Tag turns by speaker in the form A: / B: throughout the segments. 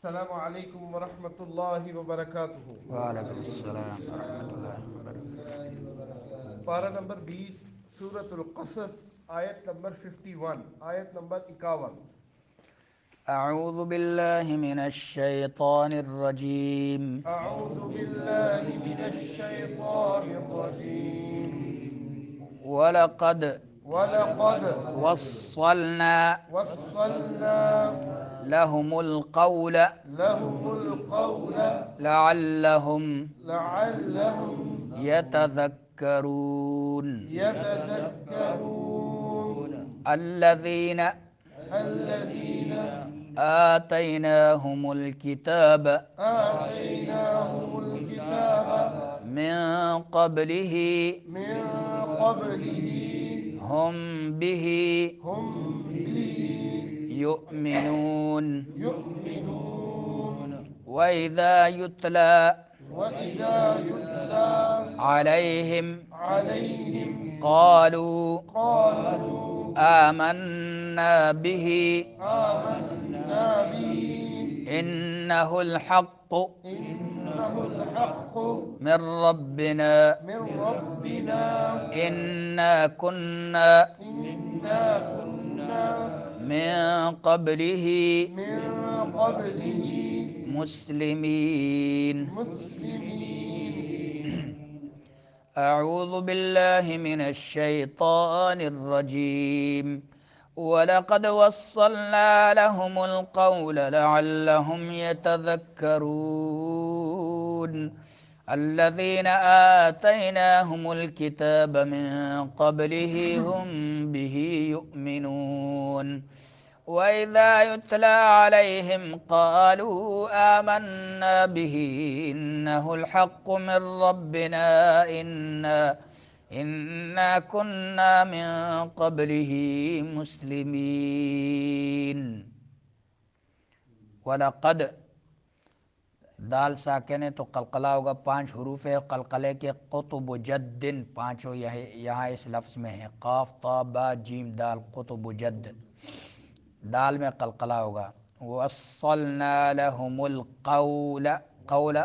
A: السلام علیکم ورحمۃ اللہ وبرکاتہ۔
B: وعلیکم السلام ورحمۃ اللہ وبرکاتہ۔
A: پارہ نمبر 20، سورۃ القصص، آیت نمبر 51، آیت نمبر 51۔
B: اعوذ باللہ من الشیطان الرجیم۔
A: اعوذ باللہ من الشیطان الرجیم۔
B: وَلَقَدْ
A: وَلَقَدْ
B: وَصَّلْنَا
A: وَصَّلْنَا
B: لَهُمُ الْقَوْلَ
A: لَهُمُ الْقَوْلَ
B: لَعَلَّهُمْ
A: لَعَلَّهُمْ
B: يَتَذَكَّرُونَ
A: يَتَذَكَّرُونَ
B: الَّذِينَ
A: الَّذِينَ
B: آتَيْنَاهُمُ الْكِتَابَ
A: آتَيْنَاهُمُ الْكِتَابَ
B: من قبله
A: من قبله
B: هم به
A: هم به
B: يؤمنون
A: يؤمنون
B: وإذا يتلى
A: وإذا يتلى
B: عليهم
A: عليهم
B: قالوا
A: قالوا
B: آمنا به
A: آمنا به
B: إنه الحق
A: إنه الحق
B: من ربنا
A: من ربنا
B: إنا كنا
A: إنا كنا
B: من قبله
A: من قبله
B: مسلمين۔
A: مسلمين۔
B: أعوذ بالله من الشيطان الرجيم۔ ولقد وصلنا لهم القول لعلهم يتذكرون الذين آتيناهم الكتاب من قبله هم به يؤمنون وإذا يتلى عليهم قالوا آمنا به إنه الحق من ربنا إنا كنا من قبله مسلمين۔ وَلَقَدْ دال ساکن ہے تو قلقلہ ہوگا، 5 حروف ہے قلقلے کے، قطب جد پانچوں یہاں اس لفظ میں ہے، قاف طا با جیم دال، قطب جد، دال میں قلقلہ ہوگا۔ وَصَّلْنَا لَهُمُ الْقَوْلَ، قول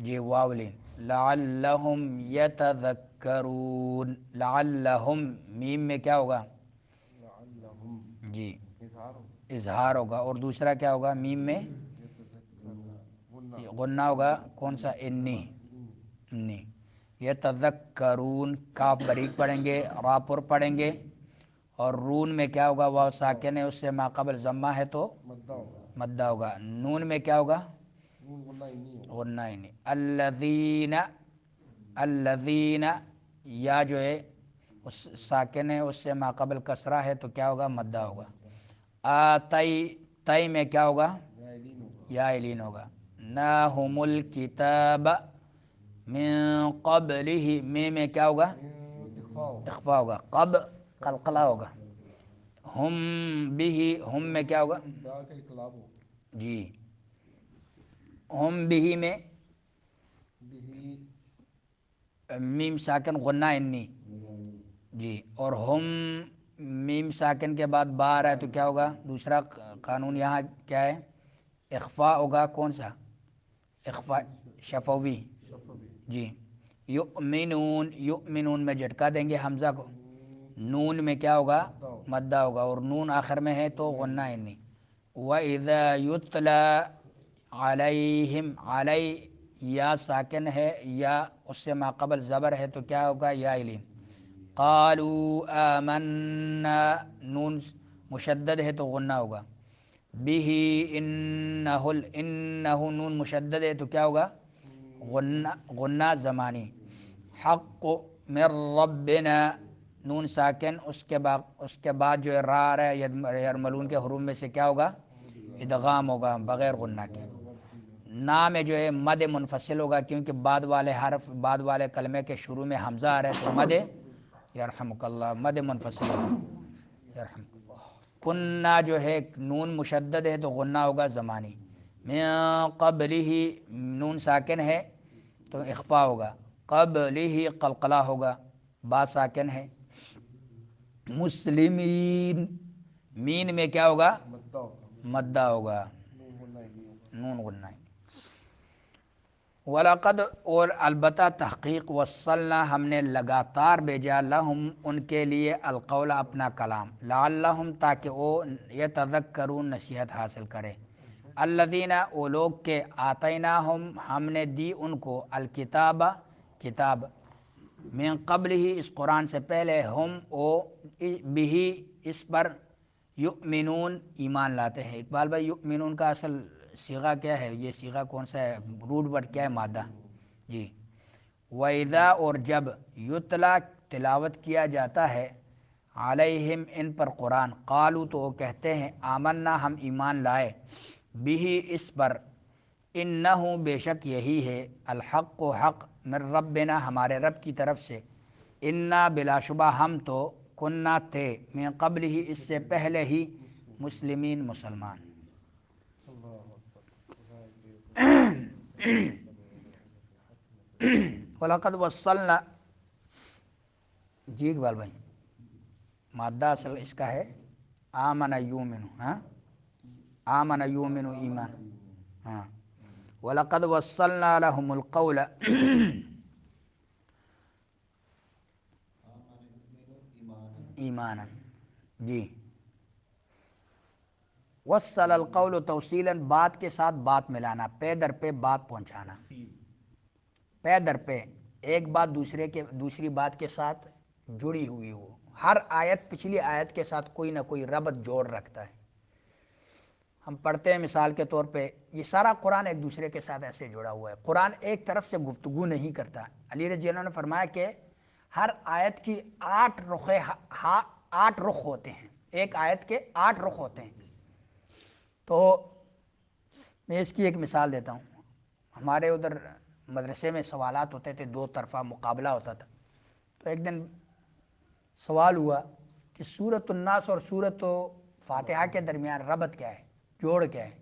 B: جی واولین، لَعَلَّهُمْ يَتَذَكَّرُونَ، لَعَلَّهُمْ میم میں کیا ہوگا؟ جی اظہار ہوگا، اور دوسرا کیا ہوگا؟ میم میں غنہ ہوگا، کون سا؟ انی، انی۔ یتذکرون، کاف بریک پڑھیں گے، را پر پڑھیں گے، اور رون میں کیا ہوگا؟ واو ساکن ہے، اس سے ماقبل ضمہ ہے تو مدہ ہوگا۔ نون میں کیا ہوگا؟ غنہ انی۔ الذین، الذین، یا جو ہے اس ساکن ہے، اس سے ماقبل کسرہ ہے تو کیا ہوگا؟ مدہ ہوگا۔ آتی، تئی میں کیا ہوگا؟ یا الین ہوگا۔ ناہم الکتاب من قبلہ، میں کیا ہوگا؟ اخفا ہوگا، قب قلقلہ ہوگا۔ ہم بھی، ہم میں کیا ہوگا؟ جی ہم بھی میں میم ساکن غنہ انی، جی، اور ہم میم ساکن کے بعد با آ رہا ہے تو کیا ہوگا؟ دوسرا قانون یہاں کیا ہے؟ اخفا ہوگا، کون سا؟ اخفا شفوی، جی۔ یؤمنون، یؤمنون میں جھٹکا دیں گے حمزہ کو، نون میں کیا ہوگا؟ مدہ ہوگا، اور نون آخر میں ہے تو غنہ انی۔ وَإِذَا يُتْلَى عَلَيْهِمْ، علی یا ساکن ہے، یا اس سے ماقبل زبر ہے تو کیا ہوگا؟ یا الین۔ قالوا آمنا، نون مشدد ہے تو غنہ ہوگا۔ بہ، انہ نون مشدد ہے تو کیا ہوگا؟ غنہ زمانی۔ حق من ربنا، نون ساکن، اس کے بعد جو ہے را آ رہا ہے، یرملون کے حروف میں سے کیا ہوگا؟ ادغام ہوگا بغیر غنہ کے۔ نا میں جو ہے مد منفصل ہوگا، کیونکہ بعد والے حرف، بعد والے کلمے کے شروع میں حمزہ آ رہا ہے تو مد، یرحمک اللہ، مد منفصل ہوگا، یرحمک۔ کننا جو ہے نون مشدد ہے تو غنہ ہوگا زمانی۔ من قبلہ، نون ساکن ہے تو اخفا ہوگا، قبلہ قلقلہ ہوگا، با ساکن ہے۔ مسلمین، مین میں کیا ہوگا؟ مدہ ہوگا، نون غنہ ہے۔ وَلَقَدْ اور البتہ تحقیق وصلنا ہم نے لگاتار بھیجا لہم ان کے لیے القول اپنا کلام لعلہم تاکہ وہ یتذکرون نصیحت حاصل کرے الذین وہ لوگ کے آتیناہم ہم نے دی ان کو الکتاب کتاب من قبل ہی اس قرآن سے پہلے ہم او بہی اس پر یؤمنون ایمان لاتے ہیں۔ اقبال بھائی یؤمنون کا اصل صیغہ کیا ہے؟ یہ صیغہ کون سا ہے؟ روٹ ورڈ کیا ہے؟ مادہ جی۔ وَإِذَا اور جب یتلا تلاوت کیا جاتا ہے علیہم ان پر قرآن قالوا تو وہ کہتے ہیں آمنا ہم ایمان لائے بہی اس پر انہو بے شک یہی ہے الحق و حق من ربنا ہمارے رب کی طرف سے انا بلا شبہ ہم تو کننا تھے من قبل ہی اس سے پہلے ہی مسلمین مسلمان۔ وَلَقَدْ وَصَّلْنَا جی اقبال بھائی مادہ اصل اس کا ہے آمن یومن، ہاں آمن یومن ایمان، ہاں وَلَقَدْ وَصَّلْنَا لَهُمُ الْقَوْلَ ایمانا جی۔ وصل القول توصیلاً بات کے ساتھ بات ملانا، پے در پہ بات پہنچانا، پے در پہ ایک بات دوسری بات کے ساتھ جڑی ہوئی ہو۔ ہر آیت پچھلی آیت کے ساتھ کوئی نہ کوئی ربط جوڑ رکھتا ہے۔ ہم پڑھتے ہیں مثال کے طور پہ یہ سارا قرآن ایک دوسرے کے ساتھ ایسے جڑا ہوا ہے۔ قرآن ایک طرف سے گفتگو نہیں کرتا۔ علی رضی اللہ عنہ نے فرمایا کہ ہر آیت کی 8 رخ ہوتے ہیں، ایک آیت کے 8 رخ ہوتے ہیں۔ تو میں اس کی ایک مثال دیتا ہوں۔ ہمارے ادھر مدرسے میں سوالات ہوتے تھے، 2 طرفہ مقابلہ ہوتا تھا۔ تو ایک دن سوال ہوا کہ سورۃ الناس اور سورۃ فاتحہ کے درمیان ربط کیا ہے، جوڑ کیا ہے؟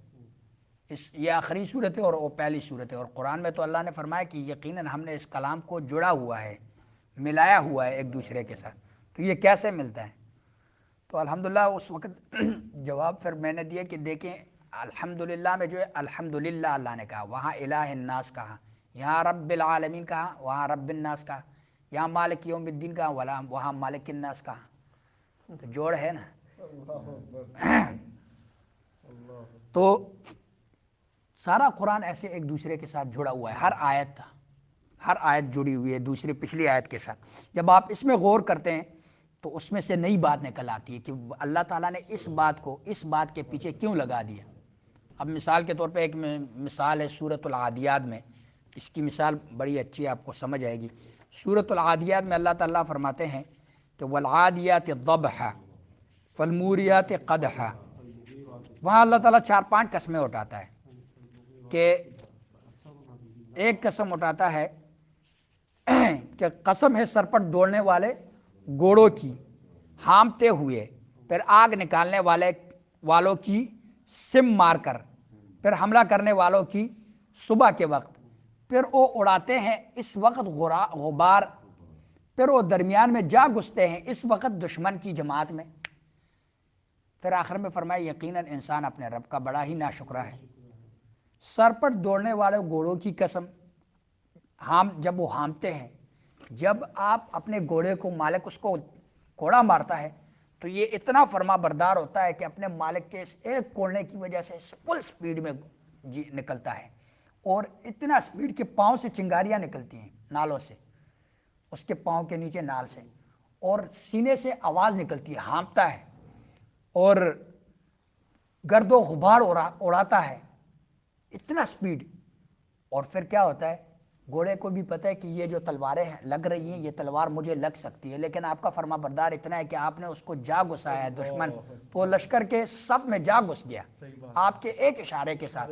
B: یہ آخری صورت ہے اور وہ پہلی صورت ہے، اور قرآن میں تو اللہ نے فرمایا کہ یقیناً ہم نے اس کلام کو جڑا ہوا ہے، ملایا ہوا ہے ایک دوسرے کے ساتھ، تو یہ کیسے ملتا ہے؟ تو الحمدللہ اس وقت جواب پھر میں نے دیا کہ دیکھیں الحمدللہ میں جو ہے الحمدللہ اللہ نے کہا، وہاں الہ الناس کہا، یہاں رب العالمین کہا، وہاں رب الناس کہا، یہاں مالک یوم الدین کہا، وہاں مالک الناس کہا، تو جوڑ ہے نا۔ تو سارا قرآن ایسے ایک دوسرے کے ساتھ جڑا ہوا ہے، ہر آیت جڑی ہوئی ہے دوسری پچھلی آیت کے ساتھ۔ جب آپ اس میں غور کرتے ہیں تو اس میں سے نئی بات نکل آتی ہے کہ اللہ تعالیٰ نے اس بات کو اس بات کے پیچھے کیوں لگا دیا۔ اب مثال کے طور پہ ایک مثال ہے سورۃ العادیات میں، اس کی مثال بڑی اچھی آپ کو سمجھ آئے گی۔ سورۃ العادیات میں اللہ تعالیٰ فرماتے ہیں کہ والعادیات ضبحا فالموریات قدحا، وہاں اللہ تعالیٰ 4-5 قسمیں اٹھاتا ہے کہ ایک قسم اٹھاتا ہے کہ قسم ہے سر پر دوڑنے والے گھوڑوں کی ہانپتے ہوئے، پھر آگ نکالنے والوں کی سم مار کر، پھر حملہ کرنے والوں کی صبح کے وقت، پھر وہ اڑاتے ہیں اس وقت غبار، پھر وہ درمیان میں جا گھستے ہیں اس وقت دشمن کی جماعت میں۔ پھر آخر میں فرمایا یقیناً انسان اپنے رب کا بڑا ہی ناشکرا ہے۔ سر پر دوڑنے والے گھوڑوں کی قسم، جب وہ ہانپتے ہیں، جب آپ اپنے گھوڑے کو مالک اس کو کوڑا مارتا ہے تو یہ اتنا فرما بردار ہوتا ہے کہ اپنے مالک کے اس ایک کوڑنے کی وجہ سے فل سپیڈ میں نکلتا ہے، اور اتنا سپیڈ کہ پاؤں سے چنگاریاں نکلتی ہیں نالوں سے، اس کے پاؤں کے نیچے نال سے، اور سینے سے آواز نکلتی ہے، ہانپتا ہے اور گرد و غبار اڑاتا ہے، اتنا سپیڈ۔ اور پھر کیا ہوتا ہے، گھوڑے کو بھی پتہ ہے کہ یہ جو تلواریں لگ رہی ہیں یہ تلوار مجھے لگ سکتی ہے، لیکن آپ کا فرما بردار اتنا ہے کہ آپ نے اس کو جا گھسایا ہے دشمن، تو وہ لشکر کے صف میں جا گھس گیا آپ کے ایک اشارے کے ساتھ،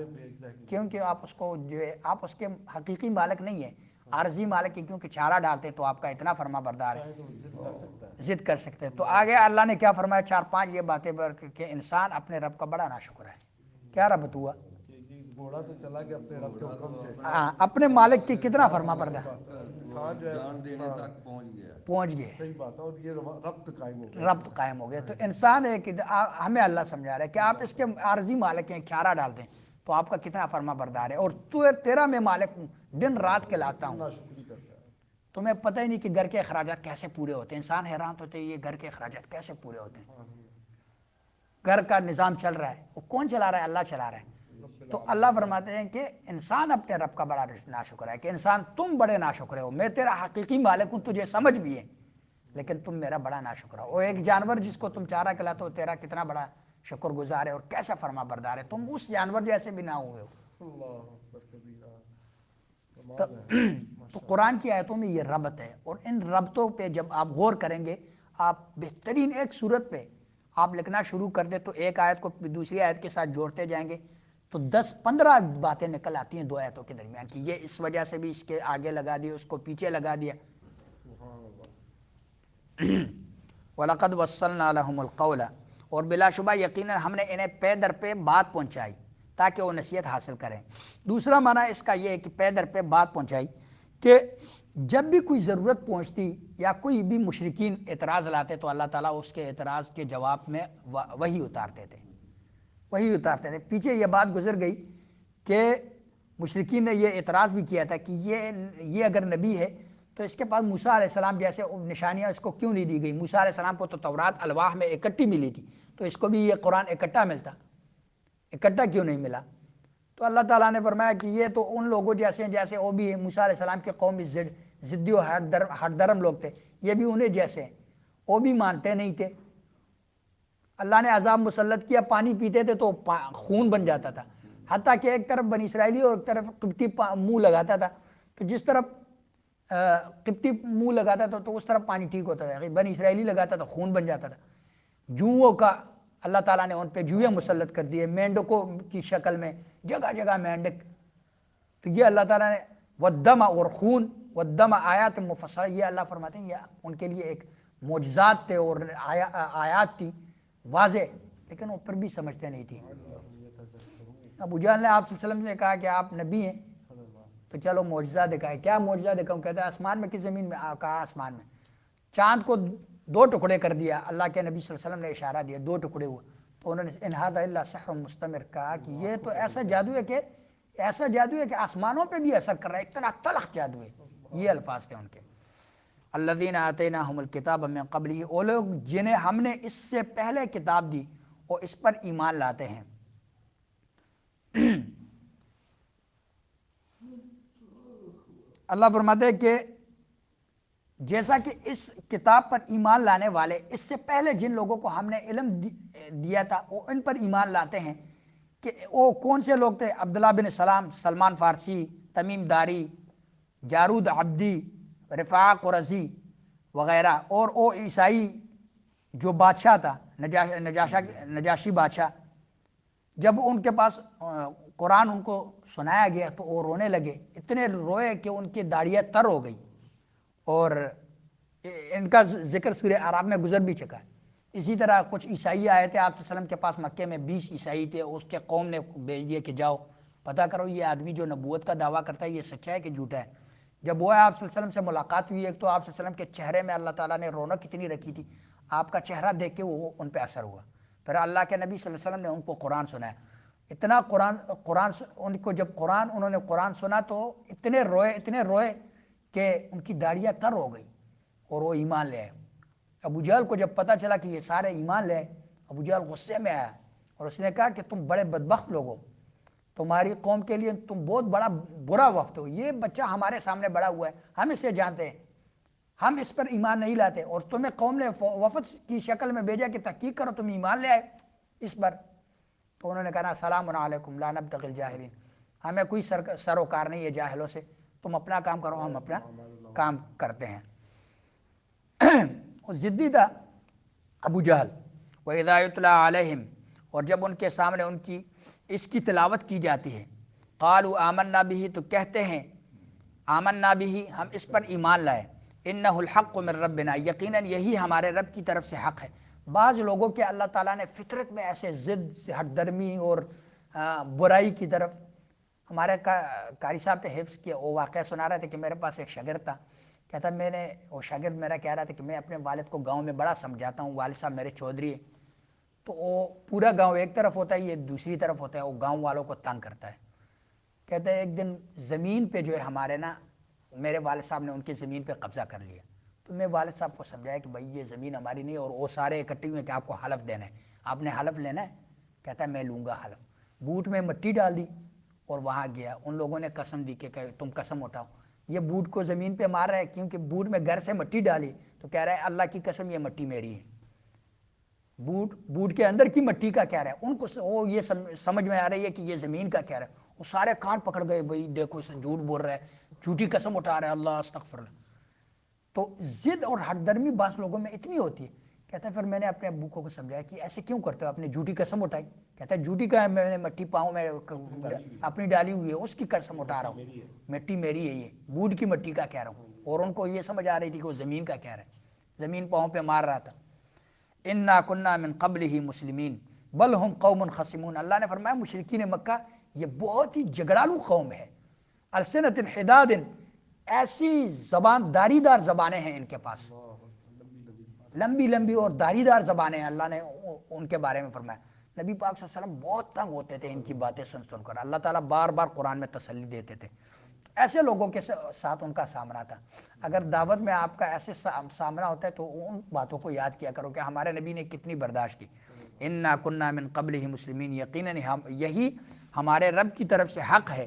B: کیونکہ آپ اس کو جو ہے آپ اس کے حقیقی مالک نہیں ہیں، عارضی مالک ہے، کیونکہ چارہ ڈالتے تو آپ کا اتنا فرما بردار ہے ضد کر سکتے ہیں۔ تو آگے اللہ نے کیا فرمایا، 4-5 یہ باتیں کہ انسان اپنے رب کا بڑا ناشکر ہے۔ کیا ربط ہوا؟
A: گھوڑا تو چلا گیا اپنے رب کے حکم سے،
B: اپنے مالک کی کتنا فرما بردار
A: انسان جو ہے
C: جان دینے تک پہنچ گیا.
B: پہنچ گئے،
A: صحیح بات ہے، اور یہ ربط قائم ہو گیا.
B: ربط قائم ہو گیا. تو انسان ہے کہ ہمیں اللہ سمجھا رہا ہے کہ آپ اس کے عارضی مالک ہیں، چارہ ڈال دیں تو آپ کا کتنا فرما بردار ہے. اور تیرا میں مالک ہوں، دن رات کے لاتا ہوں،
A: ناشکری کرتا ہے.
B: تمہیں پتہ ہی نہیں کہ گھر کے اخراجات کیسے پورے ہوتے ہیں. انسان حیران ہوتے ہیں یہ گھر کے اخراجات کیسے پورے ہوتے ہیں. گھر کا نظام چل رہا ہے، وہ کون چلا رہا ہے؟ اللہ چلا رہا ہے. تو اللہ فرماتے ہیں کہ انسان اپنے رب کا بڑا ناشکر ہے، کہ انسان تم بڑے ناشکر ہو، میں تیرا حقیقی مالک ہوں، تجھے سمجھ بھی ہے لیکن تم میرا بڑا ناشکر ہو. اور ایک جانور جس کو تم چارہ کھلاتے ہو تیرا کتنا بڑا شکر گزار ہے اور کیسا فرما بردار ہے. تم اس جانور جیسے بھی نہ ہوئے ہو.
A: اللہ اکبر کبیرہ.
B: تو
A: کمال ہے.
B: تو قرآن کی آیتوں میں یہ ربط ہے، اور ان ربطوں پہ جب آپ غور کریں گے، آپ بہترین ایک صورت پہ آپ لکھنا شروع کر دیں تو ایک آیت کو دوسری آیت کے ساتھ جوڑتے جائیں گے تو 10-15 باتیں نکل آتی ہیں دو آیتوں کے درمیان کی. یہ اس وجہ سے بھی اس کے آگے لگا دیا، اس کو پیچھے لگا دیا.
A: سبحان اللہ.
B: وَلَقَدْ وَصَّلْنَا لَهُمُ الْقَوْلَ، اور بلا شبہ یقیناً ہم نے انہیں پے در پہ بات پہنچائی تاکہ وہ نصیحت حاصل کریں. دوسرا معنی اس کا یہ ہے کہ پے در پہ بات پہنچائی کہ جب بھی کوئی ضرورت پہنچتی یا کوئی بھی مشرکین اعتراض لاتے تو اللہ تعالیٰ اس کے اعتراض کے جواب میں وحی اتارتے تھے. پیچھے یہ بات گزر گئی کہ مشرکین نے یہ اعتراض بھی کیا تھا کہ یہ اگر نبی ہے تو اس کے پاس موسیٰ علیہ السلام جیسے نشانیاں اس کو کیوں نہیں دی گئی. موسیٰ علیہ السلام کو تو تورات الواح میں اکٹھی ملی تھی، تو اس کو بھی یہ قرآن اکٹھا ملتا، اکٹھا کیوں نہیں ملا؟ تو اللہ تعالیٰ نے فرمایا کہ یہ تو ان لوگوں جیسے ہیں جیسے وہ بھی موسیٰ علیہ السلام کے قوم بھی ضدی و ہٹ درم لوگ تھے، یہ بھی انہیں جیسے ہیں، وہ بھی مانتے نہیں تھے. اللہ نے عذاب مسلط کیا، پانی پیتے تھے تو خون بن جاتا تھا، حتیٰ کہ ایک طرف بنی اسرائیلی اور ایک طرف قبطی منہ لگاتا تھا، تو جس طرف قبطی منہ لگاتا تھا تو اس طرف پانی ٹھیک ہوتا تھا، بنی اسرائیلی لگاتا تھا خون بن جاتا تھا. جوؤں کا اللہ تعالیٰ نے ان پہ جوئیں مسلط کر دیے مینڈکوں کی شکل میں، جگہ جگہ مینڈک. تو یہ اللہ تعالیٰ نے والدم اور خون، والدم آیات مفصلہ، یہ اللہ فرماتے ہیں یہ ان کے لیے ایک معجزات تھے اور آیات تھی واضح، لیکن وہ پھر بھی سمجھتے نہیں تھی. ابو جہل نے آپ صلی اللہ علیہ وسلم سے کہا کہ آپ نبی ہیں تو چلو معجزہ دکھائے. کیا معجزہ دکھاؤں؟ کہتا ہے آسمان میں، کس زمین میں؟ کہا آسمان میں. چاند کو 2 ٹکڑے کر دیا، اللہ کے نبی صلی اللہ علیہ وسلم نے اشارہ دیا، 2 ٹکڑے ہوئے. تو انہوں نے ان ھذا الا سحر مستمر، کہا کہ یہ تو ایسا جادو ہے کہ آسمانوں پہ بھی اثر کر رہا ہے، اتنا تلخ جادو ہے. یہ الفاظ تھے ان کے. الذین آتیناہم الکتاب من قبلہ، وہ لوگ جنہیں ہم نے اس سے پہلے کتاب دی وہ اس پر ایمان لاتے ہیں. اللہ فرماتے ہیں کہ جیسا کہ اس کتاب پر ایمان لانے والے اس سے پہلے جن لوگوں کو ہم نے علم دیا تھا وہ ان پر ایمان لاتے ہیں. کہ وہ کون سے لوگ تھے؟ عبداللہ بن سلام، سلمان فارسی، تمیم داری، جارود عبدی، رفاع قرظی وغیرہ. اور وہ عیسائی جو بادشاہ تھا نجاشی بادشاہ، جب ان کے پاس قرآن ان کو سنایا گیا تو وہ رونے لگے، اتنے روئے کہ ان کی داڑھیاں تر ہو گئی. اور ان کا ذکر سورہ اعراف میں گزر بھی چکا ہے. اسی طرح کچھ عیسائی آئے تھے آپ صلی اللہ علیہ وسلم کے پاس، مکے میں 20 عیسائی تھے، اس کے قوم نے بھیج دیے کہ جاؤ پتہ کرو یہ آدمی جو نبوت کا دعویٰ کرتا ہے یہ سچا ہے کہ جھوٹا ہے. جب وہ آپ صلی اللہ علیہ وسلم سے ملاقات ہوئی، ایک تو آپ صلی اللہ علیہ وسلم کے چہرے میں اللہ تعالیٰ نے رونق اتنی رکھی تھی، آپ کا چہرہ دیکھ کے وہ ان پہ اثر ہوا. پھر اللہ کے نبی صلی اللہ علیہ وسلم نے ان کو قرآن سنایا. اتنا قرآن ان کو جب انہوں نے قرآن سنا تو اتنے روئے کہ ان کی داڑھیاں تر ہو گئی اور وہ ایمان لے آئے. ابو جہل کو جب پتہ چلا کہ یہ سارے ایمان لے آئے، ابو جہل غصے میں آیا اور اس نے کہا کہ تم بڑے بدبخت لوگ ہو، تمہاری قوم کے لیے تم بہت بڑا برا وفد ہو. یہ بچہ ہمارے سامنے بڑا ہوا ہے، ہم اسے جانتے ہیں، ہم اس پر ایمان نہیں لاتے، اور تمہیں قوم نے وفد کی شکل میں بھیجا کہ تحقیق کرو تم ایمان لے آئے اس پر. تو انہوں نے کہا سلام علیکم لا نبتغی الجاہلین، ہمیں کوئی سروکار نہیں ہے جاہلوں سے، تم اپنا کام کرو ہم اپنا کام کرتے ہیں. ضدی تھا ابو جہل. وَإِذَا يُتْلَىٰ عَلَيْهِمْ، اور جب ان کے سامنے اس کی تلاوت کی جاتی ہے، قَالُوا آمَنَّا بِهِ، تو کہتے ہیں آمنا بِهِ، ہم اس پر ایمان لائے، إِنَّهُ الْحَقُّ مِن رَبِّنَا، یقیناً یہی ہمارے رب کی طرف سے حق ہے. بعض لوگوں کے اللہ تعالیٰ نے فطرت میں ایسے ضد ہٹ درمی اور برائی کی طرف ہمارے قاری صاحب تھے حفظ کیا، وہ واقعہ سنا رہے تھے کہ میرے پاس ایک شاگرد تھا، کہتا وہ شاگرد میرا کہہ رہا تھا کہ میں اپنے والد کو گاؤں میں بڑا سمجھاتا ہوں، والد صاحب میرے چودھری ہیں، تو وہ پورا گاؤں ایک طرف ہوتا ہے، یہ دوسری طرف ہوتا ہے، وہ گاؤں والوں کو تنگ کرتا ہے۔ کہتا ہے ایک دن زمین پہ جو ہے ہمارے نا میرے والد صاحب نے ان کی زمین پہ قبضہ کر لیا، تو میں والد صاحب کو سمجھایا کہ بھائی یہ زمین ہماری نہیں، اور وہ سارے اکٹھے ہوئے کہ آپ کو حلف دینا ہے، آپ نے حلف لینا ہے۔ کہتا ہے میں لوں گا حلف۔ بوٹ میں مٹی ڈال دی اور وہاں گیا، ان لوگوں نے قسم دی کہ تم قسم اٹھاؤ، یہ بوٹ کو زمین پہ مار رہا ہے کیونکہ بوٹ میں گھر سے مٹی ڈالی، تو کہہ رہا ہے اللہ کی قسم یہ مٹی میری ہے، بوٹ کے اندر کی مٹی کا کہہ رہا ہے۔ ان کو وہ یہ سمجھ میں آ رہی ہے کہ یہ زمین کا کہہ رہا ہے، وہ سارے کان پکڑ گئے، بھائی دیکھو جھوٹ بول رہا ہے، جھوٹی قسم اٹھا رہا ہے، اللہ استغفر اللہ۔ تو ضد اور ہٹ درمی بعض لوگوں میں اتنی ہوتی ہے۔ کہتا ہے پھر میں نے اپنے ابو کو سمجھایا کہ ایسے کیوں کرتے ہو، اپنے جھوٹی قسم اٹھائی۔ کہتا ہے جھوٹی کا ہے، میں نے مٹی پاؤں میں اپنی ڈالی ہوئی ہے، اس کی قسم اٹھا رہا ہوں، مٹی میری ہے، یہ بوٹ کی مٹی کا کہہ رہا ہوں۔ اور ان کو یہ سمجھ آ رہی تھی کہ وہ زمین کا کہہ رہا ہے، زمین پاؤں پہ مار رہا تھا۔ انا کنا من قبلہ مسلمین بل ہم قوم خصمون، اللہ نے فرمایا مشرکین مکہ یہ بہت ہی جھگڑالو قوم ہے، السنۃ حداد، ایسی زبان داری دار زبانیں ہیں ان کے پاس، لمبی لمبی اور داری دار زبانیں ہیں، اللہ نے ان کے بارے میں فرمایا۔ نبی پاک صلی اللہ علیہ وسلم بہت تنگ ہوتے تھے ان کی باتیں سن سن کر، اللہ تعالیٰ بار بار قرآن میں تسلی دیتے تھے۔ ایسے لوگوں کے ساتھ ان کا سامنا تھا۔ اگر دعوت میں آپ کا ایسے سامنا ہوتا ہے تو ان باتوں کو یاد کیا کرو کہ ہمارے نبی نے کتنی برداشت کی۔ انا کنا من قبلہ مسلمین، یقیناً یہی ہمارے رب کی طرف سے حق ہے،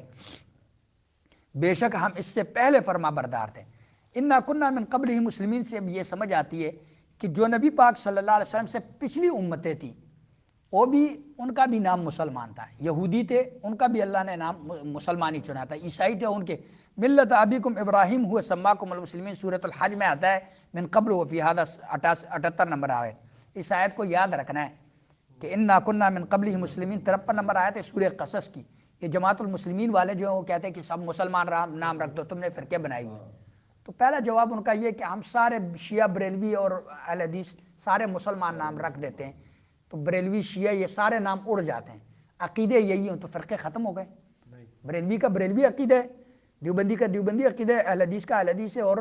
B: بے شک ہم اس سے پہلے فرما بردار تھے۔ انا کنا من قبلہ مسلمین سے اب یہ سمجھ آتی ہے کہ جو نبی پاک صلی اللہ علیہ وسلم سے پچھلی امتیں تھیں وہ بھی، ان کا بھی نام مسلمان تھا، یہودی تھے ان کا بھی اللہ نے نام مسلمانی چنا تھا، عیسائی تھے ان کے، ملت ابیکم ابراہیم هو سماکم المسلمین، سورۃ الحج میں آتا ہے من قبل وفی ھذا 78 نمبر آیت۔ اس آیت کو یاد رکھنا ہے کہ انا کنا من قبلہ مسلمین، 53 نمبر آیت ہے سورہ قصص کی۔ یہ جماعت المسلمین والے جو ہیں وہ کہتے ہیں کہ سب مسلمان نام رکھ دو، تم نے فرقے بنائی ہوئے۔ تو پہلا جواب ان کا یہ کہ ہم سارے شیعہ بریلوی اور اہل حدیث سارے مسلمان نام رکھ دیتے ہیں، تو بریلوی شیعہ یہ سارے نام اڑ جاتے ہیں، عقیدے یہی ہوں تو فرقے ختم ہو گئے۔ بریلوی کا بریلوی عقیدہ ہے، دیوبندی کا دیوبندی عقیدہ ہے، اہل حدیث کا اہل حدیث ہے، اور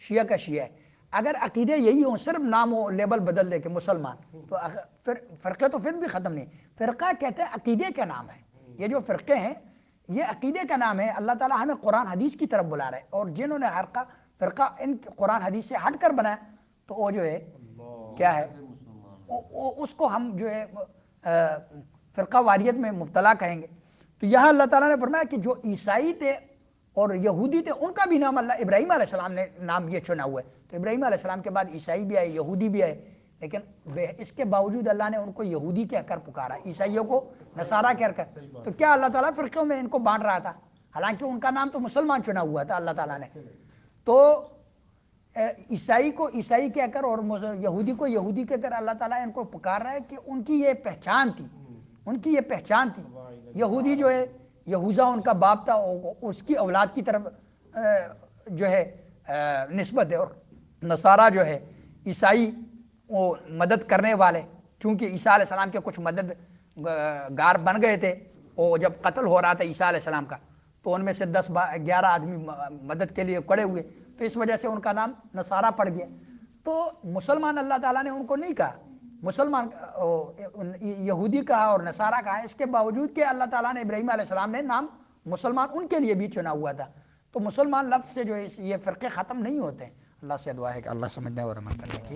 B: شیعہ کا شیعہ ہے۔ اگر عقیدے یہی ہوں، صرف نام و لیبل بدل دے کے مسلمان، تو پھر فرقے تو پھر بھی ختم نہیں۔ فرقہ کہتے ہیں عقیدے کا نام ہے، یہ جو فرقے ہیں یہ عقیدے کا نام ہے، اللہ تعالیٰ ہمیں قرآن حدیث کی طرف بلا رہے ہیں، اور جنہوں نے فرقہ ان قرآن حدیث سے ہٹ کر بنایا تو وہ جو ہے کیا ہے، اس کو ہم جو ہے فرقہ واریت میں مبتلا کہیں گے۔ تو یہاں اللہ تعالیٰ نے فرمایا کہ جو عیسائی تھے اور یہودی تھے ان کا بھی نام اللہ، ابراہیم علیہ السلام نے نام یہ چنا ہوا ہے، تو ابراہیم علیہ السلام کے بعد عیسائی بھی آئے، یہودی بھی آئے، لیکن اس کے باوجود اللہ نے ان کو یہودی کہہ کر پکارا، عیسائیوں کو نصارہ کہہ کر۔ تو کیا اللہ تعالیٰ فرقوں میں ان کو بانٹ رہا تھا؟ حالانکہ ان کا نام تو مسلمان چنا ہوا تھا اللہ تعالیٰ نے۔ تو عیسائی کو عیسائی کہہ کر اور یہودی کو یہودی کہہ کر اللہ تعالیٰ ان کو پکار رہا ہے کہ ان کی یہ پہچان تھی، ان کی یہ پہچان تھی۔ یہودی جو ہے یہوذا ان کا باپ تھا، اس کی اولاد کی طرف جو ہے نسبت ہے، اور نصارہ جو ہے عیسائی وہ مدد کرنے والے، چونکہ عیسیٰ علیہ السلام کے کچھ مددگار بن گئے تھے، وہ جب قتل ہو رہا تھا عیسیٰ علیہ السلام کا تو ان میں سے 10-11 آدمی مدد کے لیے کھڑے ہوئے، تو اس وجہ سے ان کا نام نصارہ پڑ گیا۔ تو مسلمان اللہ تعالیٰ نے ان کو نہیں کہا مسلمان، یہودی کہا اور نصارہ کہا، اس کے باوجود کہ اللہ تعالیٰ نے ابراہیم علیہ السلام نے نام مسلمان ان کے لیے بھی چنا ہوا تھا۔ تو مسلمان لفظ سے جو ہے یہ فرقے ختم نہیں ہوتے ہیں۔ اللہ سے دعا ہے کہ اللہ سمجھنے اور عمل کرنے کی